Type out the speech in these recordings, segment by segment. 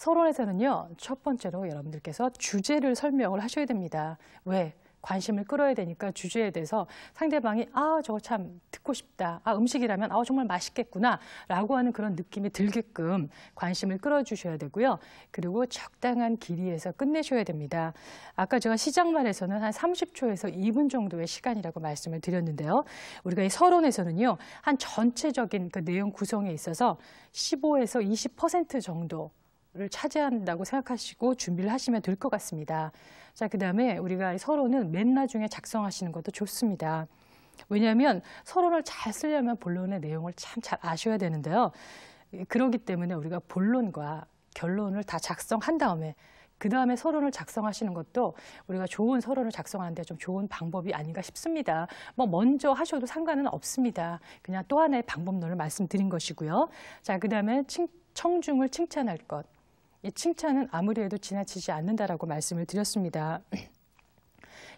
서론에서는요, 첫 번째로 여러분들께서 주제를 설명을 하셔야 됩니다. 왜? 관심을 끌어야 되니까 주제에 대해서 상대방이 저거 참 듣고 싶다. 음식이라면 정말 맛있겠구나 라고 하는 그런 느낌이 들게끔 관심을 끌어주셔야 되고요. 그리고 적당한 길이에서 끝내셔야 됩니다. 아까 제가 시작말에서는 한 30초에서 2분 정도의 시간이라고 말씀을 드렸는데요. 우리가 이 서론에서는요, 한 전체적인 그 내용 구성에 있어서 15에서 20% 정도 를 차지한다고 생각하시고 준비를 하시면 될 것 같습니다. 자, 그다음에 우리가 이 서론은 맨 나중에 작성하시는 것도 좋습니다. 왜냐하면 서론을 잘 쓰려면 본론의 내용을 참 잘 아셔야 되는데요. 그렇기 때문에 우리가 본론과 결론을 다 작성한 다음에 그 다음에 서론을 작성하시는 것도 우리가 좋은 서론을 작성하는데 좀 좋은 방법이 아닌가 싶습니다. 먼저 하셔도 상관은 없습니다. 그냥 또 하나의 방법론을 말씀드린 것이고요. 자, 그 다음에 청중을 칭찬할 것. 이 칭찬은 아무리 해도 지나치지 않는다라고 말씀을 드렸습니다.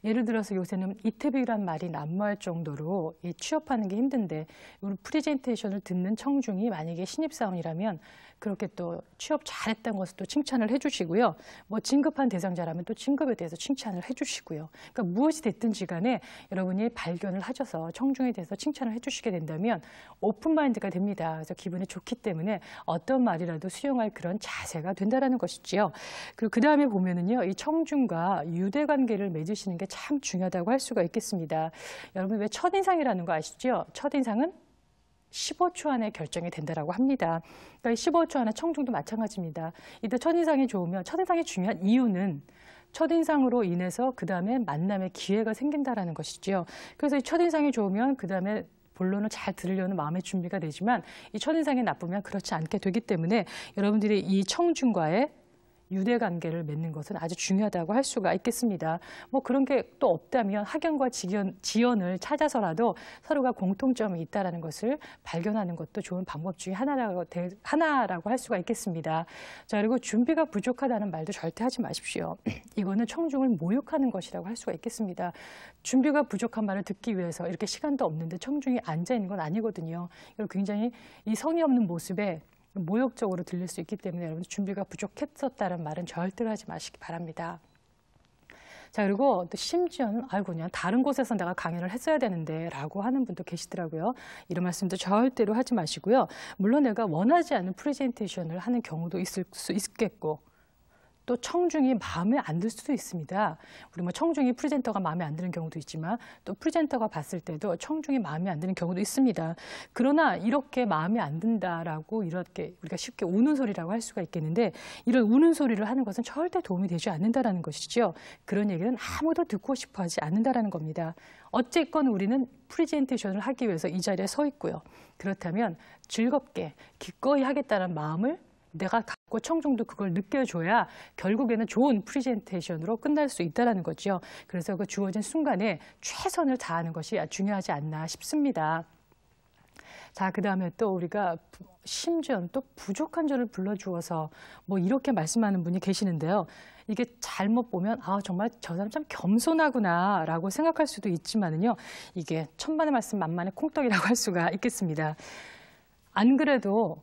예를 들어서 요새는 이태비란 말이 난무할 정도로 취업하는 게 힘든데 우리 프레젠테이션을 듣는 청중이 만약에 신입사원이라면 그렇게 또 취업 잘했다는 것을 또 칭찬을 해주시고요. 진급한 대상자라면 또 진급에 대해서 칭찬을 해주시고요. 그러니까 무엇이 됐든지 간에 여러분이 발견을 하셔서 청중에 대해서 칭찬을 해주시게 된다면 오픈마인드가 됩니다. 그래서 기분이 좋기 때문에 어떤 말이라도 수용할 그런 자세가 된다라는 것이지요. 그리고 그 다음에 보면은요, 이 청중과 유대관계를 맺으시는 게 참 중요하다고 할 수가 있겠습니다. 여러분 왜 첫인상이라는 거 아시죠? 첫인상은 15초 안에 결정이 된다라고 합니다. 그러니까 15초 안에 청중도 마찬가지입니다. 이때 첫인상이 좋으면 첫인상이 중요한 이유는 첫인상으로 인해서 그 다음에 만남의 기회가 생긴다라는 것이죠. 그래서 이 첫인상이 좋으면 그 다음에 본론을 잘 들으려는 마음의 준비가 되지만 이 첫인상이 나쁘면 그렇지 않게 되기 때문에 여러분들이 이 청중과의 유대관계를 맺는 것은 아주 중요하다고 할 수가 있겠습니다. 그런 게 또 없다면 학연과 지연을 찾아서라도 서로가 공통점이 있다는 것을 발견하는 것도 좋은 방법 중에 하나라고 할 수가 있겠습니다. 자, 그리고 준비가 부족하다는 말도 절대 하지 마십시오. 이거는 청중을 모욕하는 것이라고 할 수가 있겠습니다. 준비가 부족한 말을 듣기 위해서 이렇게 시간도 없는데 청중이 앉아 있는 건 아니거든요. 굉장히 이 성의 없는 모습에 모욕적으로 들릴 수 있기 때문에 여러분 준비가 부족했었다는 말은 절대로 하지 마시기 바랍니다. 자, 그리고 또 심지어는 그냥 다른 곳에서 내가 강연을 했어야 되는데 라고 하는 분도 계시더라고요. 이런 말씀도 절대로 하지 마시고요. 물론 내가 원하지 않는 프레젠테이션을 하는 경우도 있을 수 있겠고 또 청중이 마음에 안 들 수도 있습니다. 우리 청중이 프레젠터가 마음에 안 드는 경우도 있지만 또 프레젠터가 봤을 때도 청중이 마음에 안 드는 경우도 있습니다. 그러나 이렇게 마음에 안 든다라고 이렇게 우리가 쉽게 우는 소리라고 할 수가 있겠는데 이런 우는 소리를 하는 것은 절대 도움이 되지 않는다라는 것이죠. 그런 얘기는 아무도 듣고 싶어 하지 않는다라는 겁니다. 어쨌건 우리는 프레젠테이션을 하기 위해서 이 자리에 서 있고요. 그렇다면 즐겁게 기꺼이 하겠다는 마음을 내가 갖고 청중도 그걸 느껴줘야 결국에는 좋은 프레젠테이션으로 끝날 수 있다는 거죠. 그래서 그 주어진 순간에 최선을 다하는 것이 중요하지 않나 싶습니다. 자, 그 다음에 또 우리가 심지어 또 부족한 점을 불러주어서 이렇게 말씀하는 분이 계시는데요. 이게 잘못 보면 정말 저 사람 참 겸손하구나 라고 생각할 수도 있지만은요. 이게 천만의 말씀 만만의 콩떡이라고 할 수가 있겠습니다. 안 그래도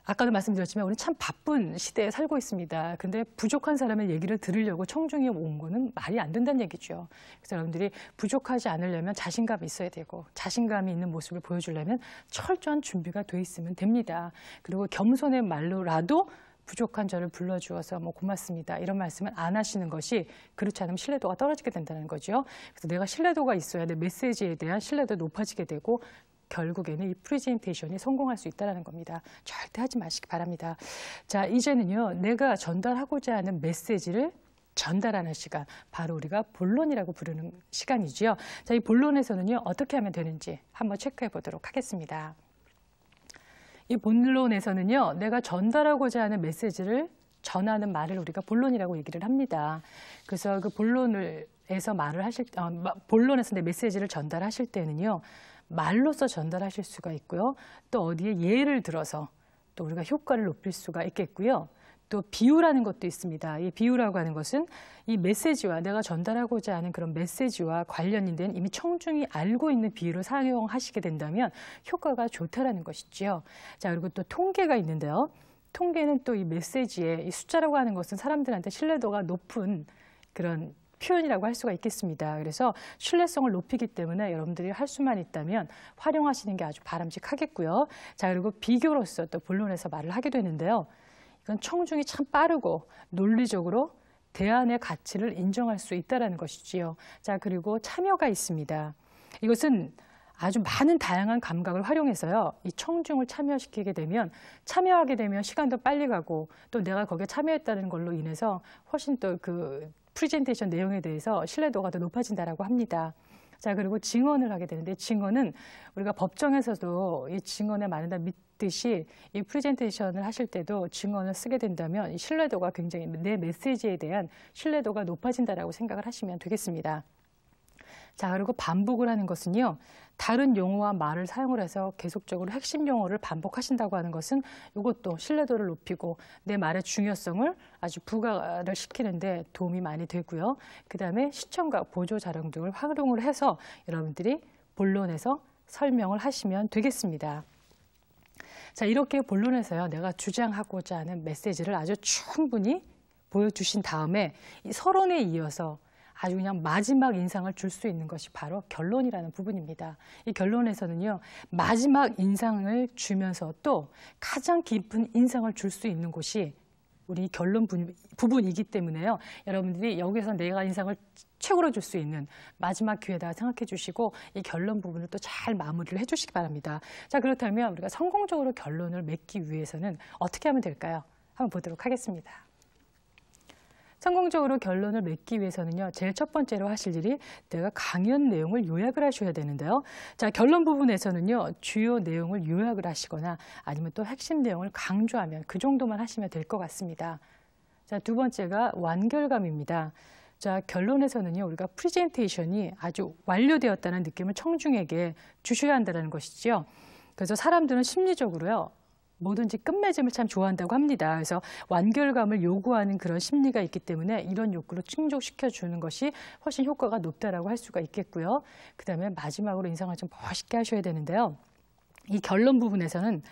아까도 말씀드렸지만 우리는 참 바쁜 시대에 살고 있습니다. 근데 부족한 사람의 얘기를 들으려고 청중이 온 거는 말이 안 된다는 얘기죠. 그래서 여러분들이 부족하지 않으려면 자신감이 있어야 되고 자신감이 있는 모습을 보여주려면 철저한 준비가 돼 있으면 됩니다. 그리고 겸손의 말로라도 부족한 저를 불러주어서 고맙습니다. 이런 말씀은 안 하시는 것이 그렇지 않으면 신뢰도가 떨어지게 된다는 거죠. 그래서 내가 신뢰도가 있어야 내 메시지에 대한 신뢰도 높아지게 되고 결국에는 이 프레젠테이션이 성공할 수 있다는 겁니다. 절대 하지 마시기 바랍니다. 자, 이제는요. 내가 전달하고자 하는 메시지를 전달하는 시간, 바로 우리가 본론이라고 부르는 시간이지요. 자, 이 본론에서는요. 어떻게 하면 되는지 한번 체크해 보도록 하겠습니다. 이 본론에서는요. 내가 전달하고자 하는 메시지를 전하는 말을 우리가 본론이라고 얘기를 합니다. 그래서 그 본론에서 내 메시지를 전달하실 때는요. 말로써 전달하실 수가 있고요. 또 어디에 예를 들어서 또 우리가 효과를 높일 수가 있겠고요. 또 비유라는 것도 있습니다. 이 비유라고 하는 것은 이 메시지와 내가 전달하고자 하는 그런 메시지와 관련이 된 이미 청중이 알고 있는 비유를 사용하시게 된다면 효과가 좋다라는 것이죠. 자, 그리고 또 통계가 있는데요. 통계는 또 이 메시지에 이 숫자라고 하는 것은 사람들한테 신뢰도가 높은 그런 표현이라고 할 수가 있겠습니다. 그래서 신뢰성을 높이기 때문에 여러분들이 할 수만 있다면 활용하시는 게 아주 바람직하겠고요. 자, 그리고 비교로서 또 본론에서 말을 하게 되는데요. 이건 청중이 참 빠르고 논리적으로 대안의 가치를 인정할 수 있다는 것이지요. 자, 그리고 참여가 있습니다. 이것은 아주 많은 다양한 감각을 활용해서요. 이 청중을 참여하게 되면 시간도 빨리 가고 또 내가 거기에 참여했다는 걸로 인해서 훨씬 또 그 프레젠테이션 내용에 대해서 신뢰도가 더 높아진다라고 합니다. 자, 그리고 증언을 하게 되는데 증언은 우리가 법정에서도 이 증언에 마련다 믿듯이 이 프레젠테이션을 하실 때도 증언을 쓰게 된다면 이 신뢰도가 굉장히 내 메시지에 대한 신뢰도가 높아진다라고 생각을 하시면 되겠습니다. 자, 그리고 반복을 하는 것은요. 다른 용어와 말을 사용을 해서 계속적으로 핵심 용어를 반복하신다고 하는 것은 이것도 신뢰도를 높이고 내 말의 중요성을 아주 부각을 시키는데 도움이 많이 되고요. 그다음에 시청과 보조 자료 등을 활용을 해서 여러분들이 본론에서 설명을 하시면 되겠습니다. 자, 이렇게 본론에서요. 내가 주장하고자 하는 메시지를 아주 충분히 보여주신 다음에 이 서론에 이어서 아주 그냥 마지막 인상을 줄 수 있는 것이 바로 결론이라는 부분입니다. 이 결론에서는요, 마지막 인상을 주면서 또 가장 깊은 인상을 줄 수 있는 곳이 우리 결론 부분이기 때문에요. 여러분들이 여기서 내가 인상을 최고로 줄 수 있는 마지막 기회다 생각해 주시고 이 결론 부분을 또 잘 마무리를 해 주시기 바랍니다. 자, 그렇다면 우리가 성공적으로 결론을 맺기 위해서는 어떻게 하면 될까요? 한번 보도록 하겠습니다. 성공적으로 결론을 맺기 위해서는요. 제일 첫 번째로 하실 일이 내가 강연 내용을 요약을 하셔야 되는데요. 자, 결론 부분에서는요. 주요 내용을 요약을 하시거나 아니면 또 핵심 내용을 강조하면 그 정도만 하시면 될 것 같습니다. 자, 두 번째가 완결감입니다. 자, 결론에서는요. 우리가 프레젠테이션이 아주 완료되었다는 느낌을 청중에게 주셔야 한다는 것이죠. 그래서 사람들은 심리적으로요. 뭐든지 끝맺음을 참 좋아한다고 합니다. 그래서 완결감을 요구하는 그런 심리가 있기 때문에 이런 욕구를 충족시켜주는 것이 훨씬 효과가 높다라고 할 수가 있겠고요. 그다음에 마지막으로 인상을 좀 멋있게 하셔야 되는데요. 이 결론 부분에서는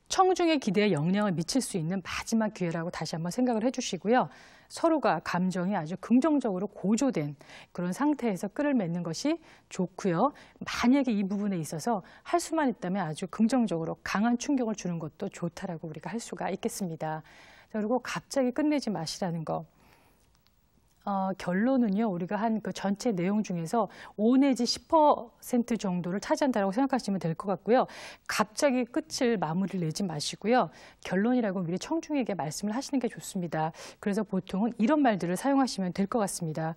청중의 기대에 영향을 미칠 수 있는 마지막 기회라고 다시 한번 생각을 해주시고요. 서로가 감정이 아주 긍정적으로 고조된 그런 상태에서 끈을 맺는 것이 좋고요. 만약에 이 부분에 있어서 할 수만 있다면 아주 긍정적으로 강한 충격을 주는 것도 좋다라고 우리가 할 수가 있겠습니다. 자, 그리고 갑자기 끝내지 마시라는 거. 결론은요, 우리가 한 그 전체 내용 중에서 5 내지 10% 정도를 차지한다고 생각하시면 될 것 같고요. 갑자기 끝을 마무리를 내지 마시고요. 결론이라고 미리 청중에게 말씀을 하시는 게 좋습니다. 그래서 보통은 이런 말들을 사용하시면 될 것 같습니다.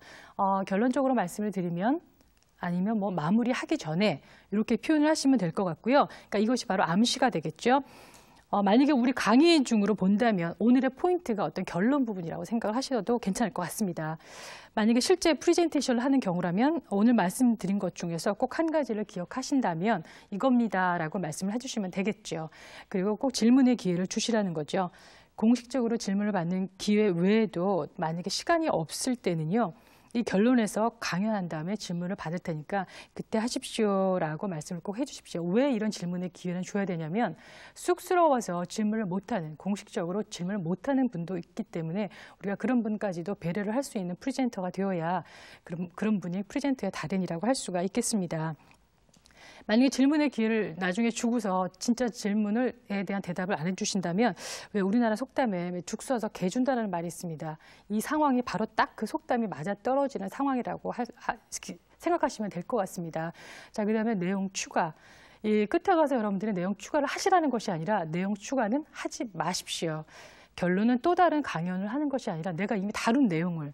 결론적으로 말씀을 드리면 아니면 뭐 마무리하기 전에 이렇게 표현을 하시면 될 것 같고요. 그러니까 이것이 바로 암시가 되겠죠. 만약에 우리 강의 중으로 본다면 오늘의 포인트가 어떤 결론 부분이라고 생각을 하셔도 괜찮을 것 같습니다. 만약에 실제 프레젠테이션을 하는 경우라면 오늘 말씀드린 것 중에서 꼭 한 가지를 기억하신다면 이겁니다라고 말씀을 해주시면 되겠죠. 그리고 꼭 질문의 기회를 주시라는 거죠. 공식적으로 질문을 받는 기회 외에도 만약에 시간이 없을 때는요. 이 결론에서 강연한 다음에 질문을 받을 테니까 그때 하십시오라고 말씀을 꼭 해주십시오. 왜 이런 질문의 기회는 줘야 되냐면 쑥스러워서 질문을 못하는, 공식적으로 질문을 못하는 분도 있기 때문에 우리가 그런 분까지도 배려를 할 수 있는 프레젠터가 되어야 그런 분이 프레젠터의 달인이라고 할 수가 있겠습니다. 만약에 질문의 기회를 나중에 주고서 진짜 질문에 대한 대답을 안 해주신다면 왜 우리나라 속담에 죽 써서 개 준다는 말이 있습니다. 이 상황이 바로 딱 그 속담이 맞아떨어지는 상황이라고 생각하시면 될 것 같습니다. 자, 그다음에 내용 추가. 이 끝에 가서 여러분들이 내용 추가를 하시라는 것이 아니라 내용 추가는 하지 마십시오. 결론은 또 다른 강연을 하는 것이 아니라 내가 이미 다룬 내용을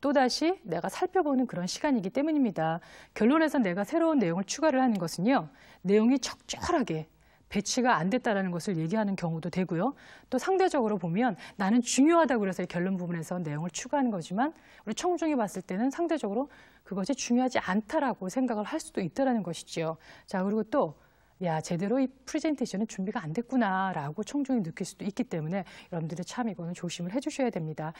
또다시 내가 살펴보는 그런 시간이기 때문입니다. 결론에서 내가 새로운 내용을 추가를 하는 것은요. 내용이 적절하게 배치가 안 됐다는 것을 얘기하는 경우도 되고요. 또 상대적으로 보면 나는 중요하다고 그래서 결론 부분에서 내용을 추가하는 거지만 우리 청중이 봤을 때는 상대적으로 그것이 중요하지 않다라고 생각을 할 수도 있다는 것이죠. 자, 그리고 또 제대로 이 프레젠테이션은 준비가 안 됐구나라고 청중이 느낄 수도 있기 때문에 여러분들이 참 이거는 조심을 해주셔야 됩니다.